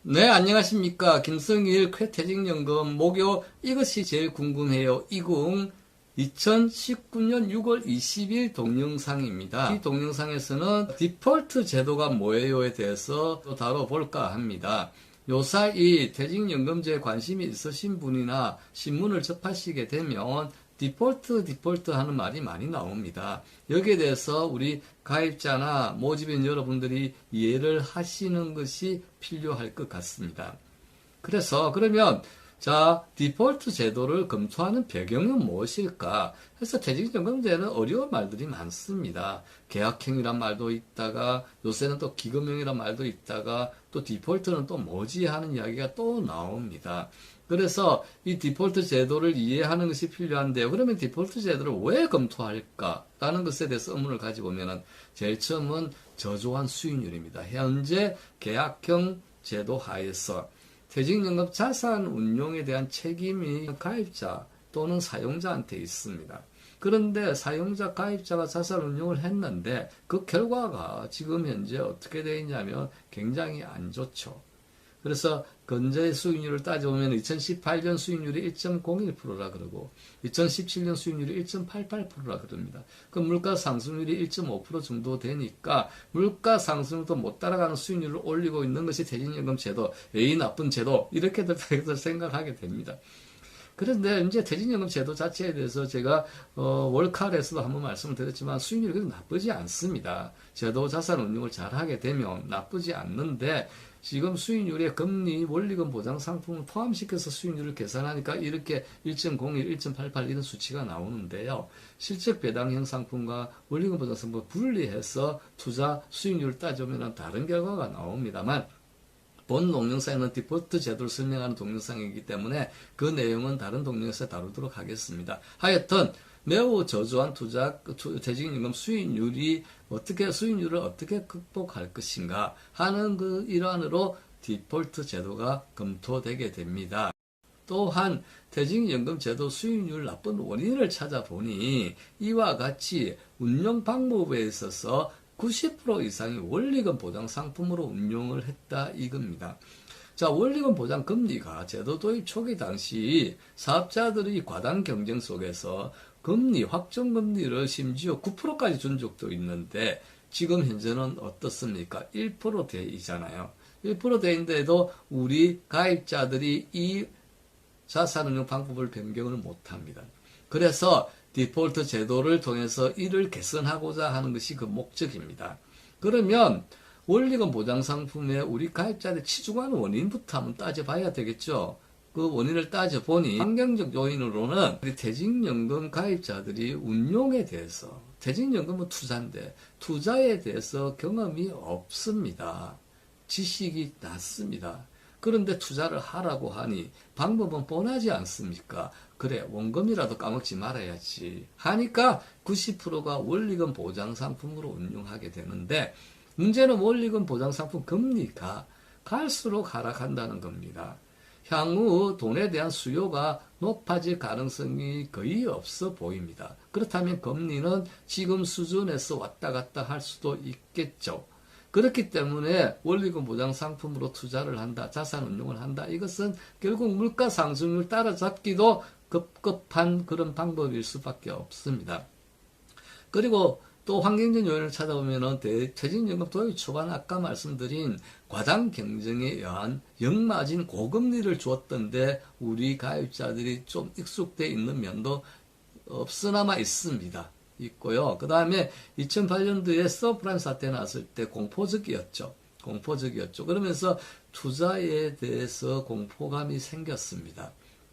네, 안녕하십니까. 김성일 쾌퇴직연금 목요 이것이 제일 궁금해요. 이궁 2019년 6월 20일 동영상입니다. 이 동영상에서는 디폴트 제도가 뭐예요에 대해서 또 다뤄볼까 합니다. 요사이 퇴직연금제에 관심이 있으신 분이나 신문을 접하시게 되면 디폴트 하는 말이 많이 나옵니다. 여기에 대해서 우리 가입자나 모집인 여러분들이 이해를 하시는 것이 필요할 것 같습니다. 그래서 그러면 디폴트 제도를 검토하는 배경은 무엇일까? 해서 퇴직연금제는 어려운 말들이 많습니다. 계약형이란 말도 있다가 요새는 또 기금형이란 말도 있다가 또 디폴트는 또 뭐지 하는 이야기가 또 나옵니다. 그래서 이 디폴트 제도를 이해하는 것이 필요한데요. 그러면 디폴트 제도를 왜 검토할까라는 것에 대해서 의문을 가지고 보면은 제일 처음은 저조한 수익률입니다. 현재 계약형 제도 하에서 퇴직연금 자산 운용에 대한 책임이 가입자 또는 사용자한테 있습니다. 그런데 사용자, 가입자가 자산 운용을 했는데 그 결과가 지금 현재 어떻게 되어 있냐면 굉장히 안 좋죠. 그래서 건재 수익률을 따져보면 2018년 수익률이 1.01%라 그러고 2017년 수익률이 1.88%라 그럽니다. 그 물가 상승률이 1.5% 정도 되니까 물가 상승도 못 따라가는 수익률을 올리고 있는 것이 퇴직연금 제도, 에이 나쁜 제도 이렇게들 생각하게 됩니다. 그런데 이제 퇴직연금 제도 자체에 대해서 제가 월칼에서도 한번 말씀을 드렸지만 수익률이 그렇게 나쁘지 않습니다. 제도 자산 운용을 잘 하게 되면 나쁘지 않는데 지금 수익률에 금리, 원리금 보장 상품을 포함시켜서 수익률을 계산하니까 이렇게 1.01, 1.88 이런 수치가 나오는데요. 실적 배당형 상품과 원리금 보장 상품을 분리해서 투자 수익률을 따져보면 다른 결과가 나옵니다만 본 동영상에는 디폴트 제도를 설명하는 동영상이기 때문에 그 내용은 다른 동영상에서 다루도록 하겠습니다. 하여튼 매우 저조한 퇴직연금 수익률을 어떻게 극복할 것인가 하는 그 일환으로 디폴트 제도가 검토되게 됩니다. 또한 퇴직연금 제도 수익률 나쁜 원인을 찾아보니 이와 같이 운용 방법에 있어서 90% 이상이 원리금 보장 상품으로 운용을 했다 이겁니다. 원리금 보장 금리가 제도 도입 초기 당시 사업자들이 과당 경쟁 속에서 금리, 확정금리를 심지어 9%까지 준 적도 있는데 지금 현재는 어떻습니까? 1% 대이잖아요. 1% 대인데도 우리 가입자들이 이 자산운용 방법을 변경을 못합니다. 그래서 디폴트 제도를 통해서 이를 개선하고자 하는 것이 그 목적입니다. 그러면 원리금 보장 상품에 우리 가입자들이 치중하는 원인부터 한번 따져봐야 되겠죠. 그 원인을 따져보니 환경적 요인으로는 우리 퇴직연금 가입자들이 운용에 대해서 퇴직연금은 투자인데 투자에 대해서 경험이 없습니다. 지식이 낮습니다. 그런데 투자를 하라고 하니 방법은 뻔하지 않습니까? 그래 원금이라도 까먹지 말아야지 하니까 90%가 원리금 보장 상품으로 운용하게 되는데 문제는 원리금 보장 상품 금리가 갈수록 하락한다는 겁니다. 향후 돈에 대한 수요가 높아질 가능성이 거의 없어 보입니다. 그렇다면 금리는 지금 수준에서 왔다 갔다 할 수도 있겠죠. 그렇기 때문에 원리금 보장 상품으로 투자를 한다, 자산 운용을 한다. 이것은 결국 물가 상승률 따라잡기도 급급한 그런 방법일 수밖에 없습니다. 그리고 또 환경적 요인을 찾아보면 퇴직연금 도입 초반 아까 말씀드린 과당 경쟁에 의한 역마진 고금리를 주었던데 우리 가입자들이 좀 익숙되어 있는 면도 없으나마 있습니다. 있고요. 그 다음에 2008년도에 서프라임 사태 났을 때 공포적이었죠. 그러면서 투자에 대해서 공포감이 생겼습니다.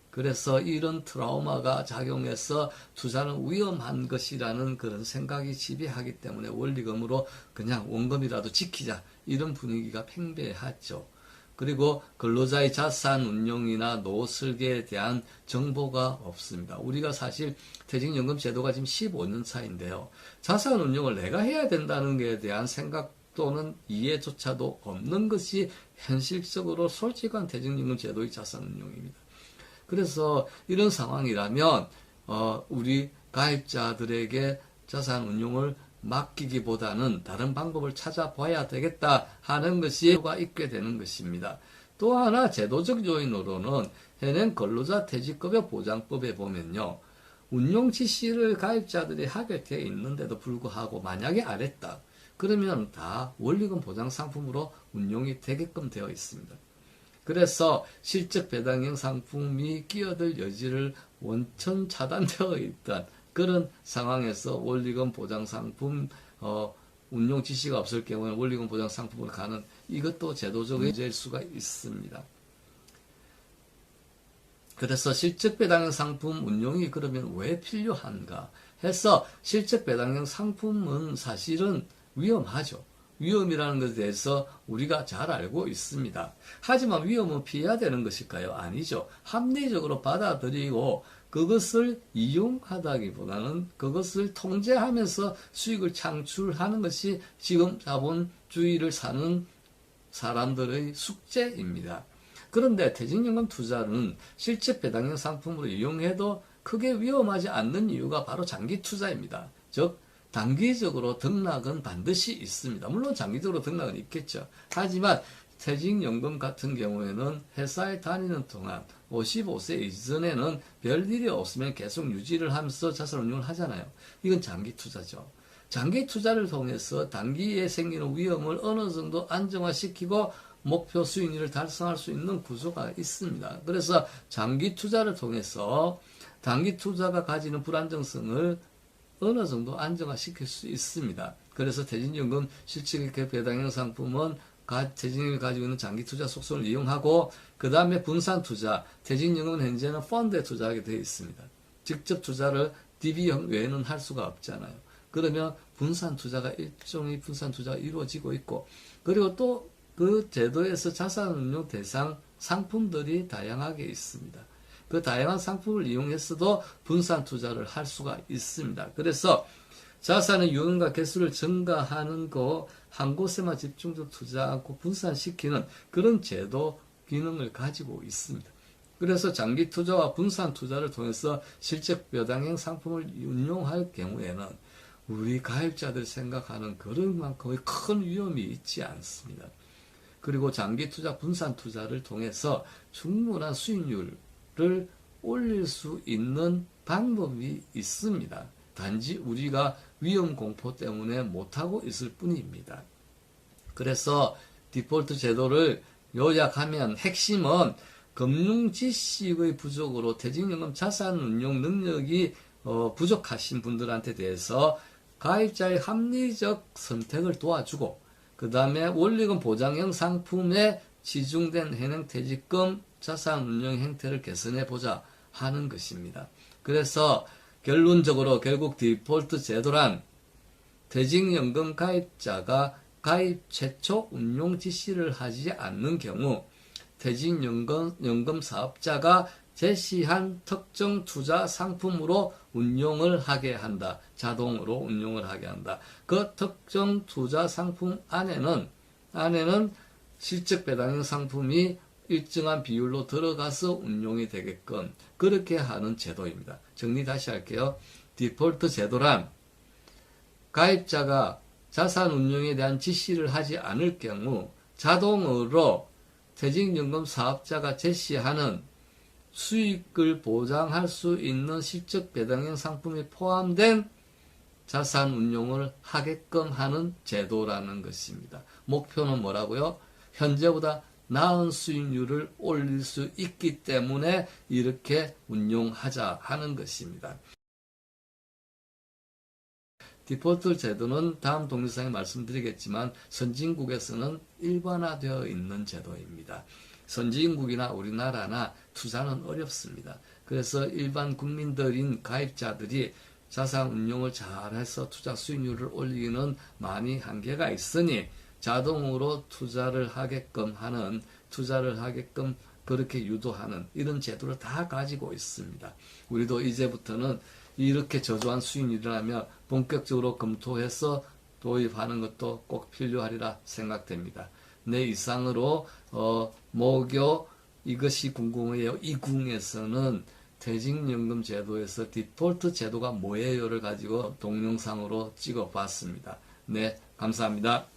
그래서 이런 트라우마가 작용해서 투자는 위험한 것이라는 그런 생각이 지배하기 때문에 원리금으로 그냥 원금이라도 지키자 이런 분위기가 팽배하죠. 그리고 근로자의 자산 운용이나 노후 설계에 대한 정보가 없습니다. 우리가 사실 퇴직연금 제도가 지금 15년 차인데요. 자산 운용을 내가 해야 된다는 것에 대한 생각 또는 이해조차도 없는 것이 현실적으로 솔직한 퇴직연금 제도의 자산 운용입니다. 그래서 이런 상황이라면 우리 가입자들에게 자산 운용을 맡기기보다는 다른 방법을 찾아봐야 되겠다 하는 것이 가 있게 되는 것입니다. 또 하나 제도적 요인으로는 현행 근로자 퇴직급여 보장법에 보면요. 운용 지시를 가입자들이 하게 되어 있는데도 불구하고 만약에 안 했다. 그러면 다 원리금 보장 상품으로 운용이 되게끔 되어 있습니다. 그래서 실적 배당형 상품이 끼어들 여지를 원천 차단되어 있던 그런 상황에서 원리금 보장 상품 운용 지시가 없을 경우에는 원리금 보장 상품으로 가는 이것도 제도적 문제일 수가 있습니다. 그래서 실적 배당형 상품 운용이 그러면 왜 필요한가 해서 실적 배당형 상품은 사실은 위험하죠. 위험이라는 것에 대해서 우리가 잘 알고 있습니다. 하지만 위험은 피해야 되는 것일까요? 아니죠. 합리적으로 받아들이고 그것을 이용하다기보다는 그것을 통제하면서 수익을 창출하는 것이 지금 자본주의를 사는 사람들의 숙제입니다. 그런데 퇴직연금 투자는 실적 배당형 상품으로 이용해도 크게 위험하지 않는 이유가 바로 장기 투자입니다. 즉 단기적으로 등락은 반드시 있습니다. 물론 장기적으로 등락은 있겠죠. 하지만 퇴직연금 같은 경우에는 회사에 다니는 동안 55세 이전에는 별일이 없으면 계속 유지를 하면서 자산운용을 하잖아요. 이건 장기 투자죠. 장기 투자를 통해서 단기에 생기는 위험을 어느 정도 안정화시키고 목표 수익률을 달성할 수 있는 구조가 있습니다. 그래서 장기 투자를 통해서 단기 투자가 가지는 불안정성을 어느 정도 안정화시킬 수 있습니다. 그래서 퇴직연금 실질 배당형 상품은 퇴직연금이 가지고 있는 장기 투자 속성을 이용하고 그 다음에 분산 투자, 퇴직연금은 현재는 펀드에 투자하게 되어 있습니다. 직접 투자를 DB형 외에는 할 수가 없잖아요. 그러면 분산 투자가 일종의 분산 투자가 이루어지고 있고 그리고 또 그 제도에서 자산운용 대상 상품들이 다양하게 있습니다. 그 다양한 상품을 이용해서도 분산 투자를 할 수가 있습니다. 그래서 자산의 유형과 개수를 증가하는 거 한 곳에만 집중적으로 투자하고 분산시키는 그런 제도 기능을 가지고 있습니다. 그래서 장기 투자와 분산 투자를 통해서 실적 배당형 상품을 운용할 경우에는 우리 가입자들 생각하는 그런 만큼의 큰 위험이 있지 않습니다. 그리고 장기 투자, 분산 투자를 통해서 충분한 수익률을 올릴 수 있는 방법이 있습니다. 단지 우리가 위험 공포 때문에 못하고 있을 뿐입니다. 그래서 디폴트 제도를 요약하면 핵심은 금융지식의 부족으로 퇴직연금 자산운용 능력이 부족하신 분들한테 대해서 가입자의 합리적 선택을 도와주고 그 다음에 원리금 보장형 상품에 지중된 현행퇴직금 자산운용 형태를 개선해보자 하는 것입니다. 그래서 결론적으로 결국 디폴트 제도란 퇴직연금 가입자가 가입 최초 운용 지시를 하지 않는 경우 퇴직연금 사업자가 제시한 특정 투자 상품으로 운용을 하게 한다. 자동으로 운용을 하게 한다. 그 특정 투자 상품 안에는 실적 배당형 상품이 일정한 비율로 들어가서 운용이 되게끔 그렇게 하는 제도입니다. 정리 다시 할게요. 디폴트 제도란 가입자가 자산 운용에 대한 지시를 하지 않을 경우 자동으로 퇴직연금 사업자가 제시하는 수익을 보장할 수 있는 실적 배당형 상품이 포함된 자산 운용을 하게끔 하는 제도라는 것입니다. 목표는 뭐라고요? 현재보다 나은 수익률을 올릴 수 있기 때문에 이렇게 운용하자 하는 것입니다. 디폴트 제도는 다음 동영상에 말씀드리겠지만 선진국에서는 일반화되어 있는 제도입니다. 선진국이나 우리나라나 투자는 어렵습니다. 그래서 일반 국민들인 가입자들이 자산 운용을 잘해서 투자 수익률을 올리기는 많이 한계가 있으니 자동으로 투자를 하게끔 그렇게 유도하는 이런 제도를 다 가지고 있습니다. 우리도 이제부터는 이렇게 저조한 수익률이라면 본격적으로 검토해서 도입하는 것도 꼭 필요하리라 생각됩니다. 네, 이상으로 모교 이것이 궁금해요. 이 궁에서는 퇴직연금 제도에서 디폴트 제도가 뭐예요를 가지고 동영상으로 찍어봤습니다. 네, 감사합니다.